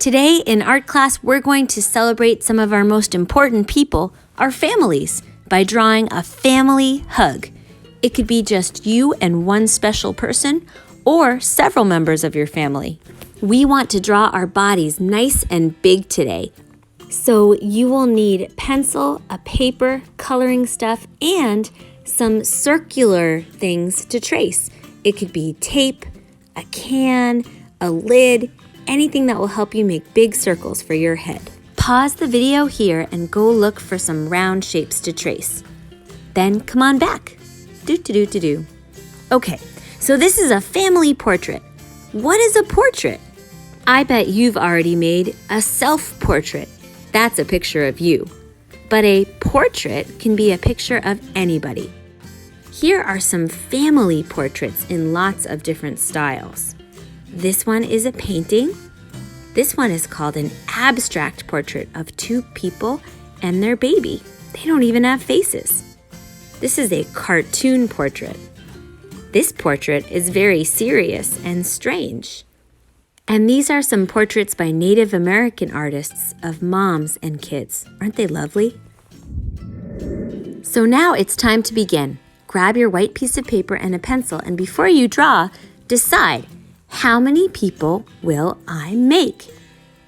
Today in art class, we're going to celebrate some of our most important people, our families, by drawing a family hug. It could be just you and one special person, or several members of your family. We want to draw our bodies nice and big today. So you will need pencil, a paper, coloring stuff, and some circular things to trace. It could be tape, a can, a lid, anything that will help you make big circles for your head. Pause the video here and go look for some round shapes to trace. Then come on back. Do. Okay, so this is a family portrait. What is a portrait? I bet you've already made a self-portrait. That's a picture of you. But a portrait can be a picture of anybody. Here are some family portraits in lots of different styles. This one is a painting. This one is called an abstract portrait of two people and their baby. They don't even have faces. This is a cartoon portrait. This portrait is very serious and strange. And these are some portraits by Native American artists of moms and kids. Aren't they lovely? So now it's time to begin. Grab your white piece of paper and a pencil, and before you draw, decide, how many people will I make?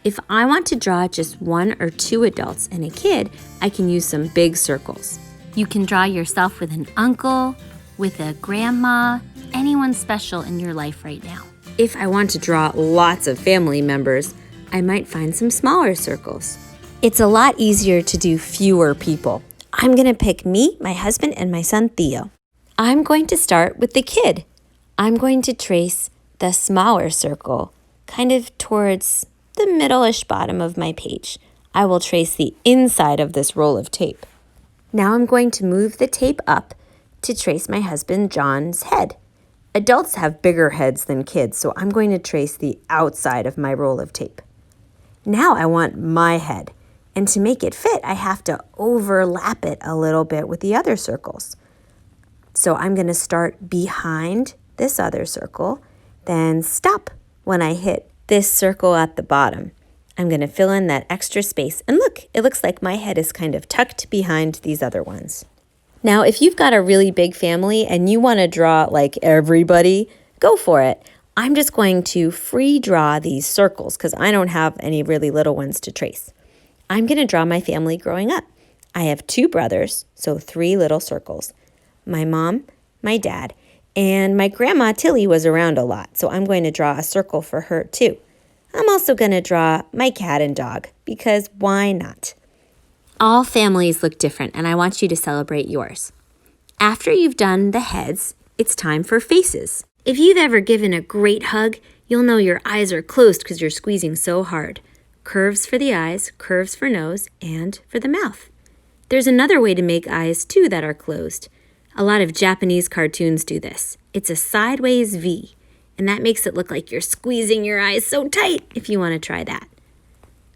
If I want to draw just 1 or 2 adults and a kid, I can use some big circles. You can draw yourself with an uncle, with a grandma, anyone special in your life right now. If I want to draw lots of family members, I might find some smaller circles. It's a lot easier to do fewer people. I'm going to pick me, my husband, and my son Theo. I'm going to start with the kid. I'm going to trace the smaller circle, kind of towards the middle-ish bottom of my page. I will trace the inside of this roll of tape. Now I'm going to move the tape up to trace my husband John's head. Adults have bigger heads than kids, so I'm going to trace the outside of my roll of tape. Now I want my head, and to make it fit, I have to overlap it a little bit with the other circles. So I'm going to start behind this other circle, then stop when I hit this circle at the bottom. I'm going to fill in that extra space, and look, it looks like my head is kind of tucked behind these other ones. Now, if you've got a really big family and you want to draw like everybody, go for it. I'm just going to free draw these circles because I don't have any really little ones to trace. I'm going to draw my family growing up. I have 2 brothers, so 3 little circles. My mom, my dad, and my grandma Tilly was around a lot, so I'm going to draw a circle for her too. I'm also going to draw my cat and dog because why not? All families look different, and I want you to celebrate yours. After you've done the heads, it's time for faces. If you've ever given a great hug, you'll know your eyes are closed because you're squeezing so hard. Curves for the eyes, curves for nose, and for the mouth. There's another way to make eyes, too, that are closed. A lot of Japanese cartoons do this. It's a sideways V, and that makes it look like you're squeezing your eyes so tight if you want to try that.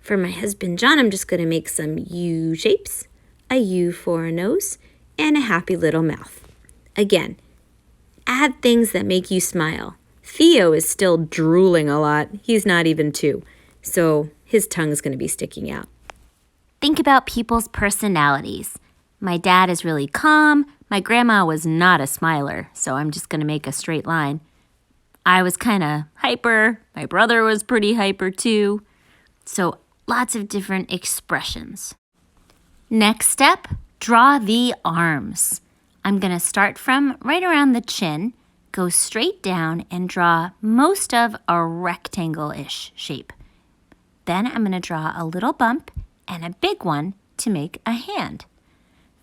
For my husband, John, I'm just going to make some U shapes, a U for a nose, and a happy little mouth. Again, add things that make you smile. Theo is still drooling a lot. He's not even 2, so his tongue is going to be sticking out. Think about people's personalities. My dad is really calm. My grandma was not a smiler, so I'm just going to make a straight line. I was kind of hyper. My brother was pretty hyper too. So lots of different expressions. Next step, draw the arms. I'm going to start from right around the chin, go straight down and draw most of a rectangle-ish shape. Then I'm going to draw a little bump and a big one to make a hand.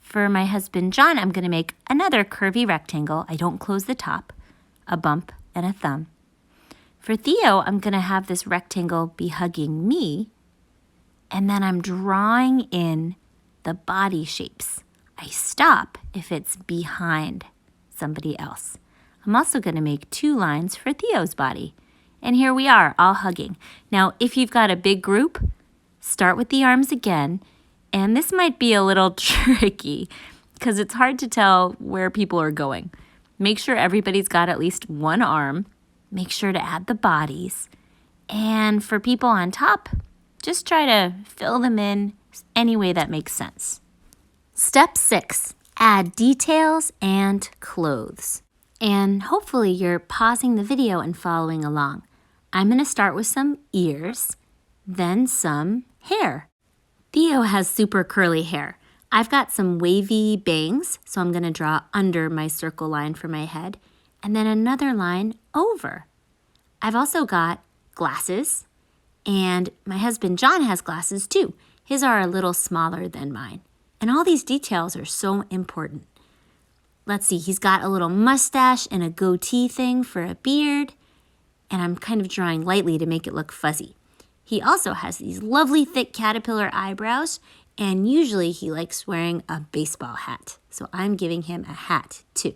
For my husband, John, I'm going to make another curvy rectangle. I don't close the top, a bump, and a thumb. For Theo, I'm going to have this rectangle be hugging me, and then I'm drawing in the body shapes. I stop if it's behind somebody else. I'm also going to make 2 lines for Theo's body. And here we are, all hugging. Now, if you've got a big group, start with the arms again. And this might be a little tricky because it's hard to tell where people are going. Make sure everybody's got at least 1 arm. Make sure to add the bodies. And for people on top, just try to fill them in any way that makes sense. Step 6, add details and clothes. And hopefully you're pausing the video and following along. I'm going to start with some ears, then some hair. Theo has super curly hair. I've got some wavy bangs, so I'm going to draw under my circle line for my head, and then another line over. I've also got glasses, and my husband John has glasses too. His are a little smaller than mine. And all these details are so important. Let's see, he's got a little mustache and a goatee thing for a beard, and I'm kind of drawing lightly to make it look fuzzy. He also has these lovely thick caterpillar eyebrows, and usually he likes wearing a baseball hat. So I'm giving him a hat too.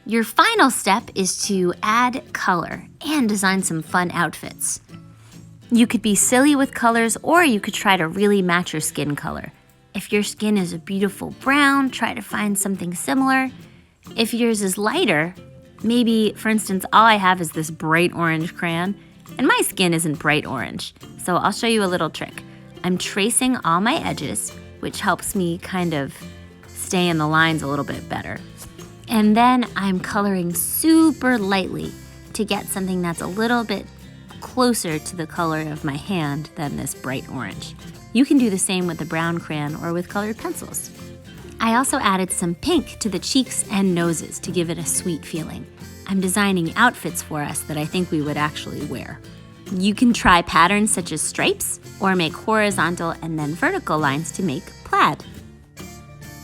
Your final step is to add color and design some fun outfits. You could be silly with colors, or you could try to really match your skin color. If your skin is a beautiful brown, try to find something similar. If yours is lighter, maybe, for instance, all I have is this bright orange crayon, and my skin isn't bright orange. So I'll show you a little trick. I'm tracing all my edges, which helps me kind of stay in the lines a little bit better. And then I'm coloring super lightly to get something that's a little bit closer to the color of my hand than this bright orange. You can do the same with a brown crayon or with colored pencils. I also added some pink to the cheeks and noses to give it a sweet feeling. I'm designing outfits for us that I think we would actually wear. You can try patterns such as stripes or make horizontal and then vertical lines to make plaid.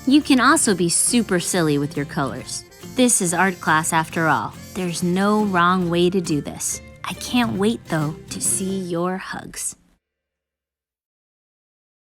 You can also be super silly with your colors. This is art class after all. There's no wrong way to do this. I can't wait though to see your hugs.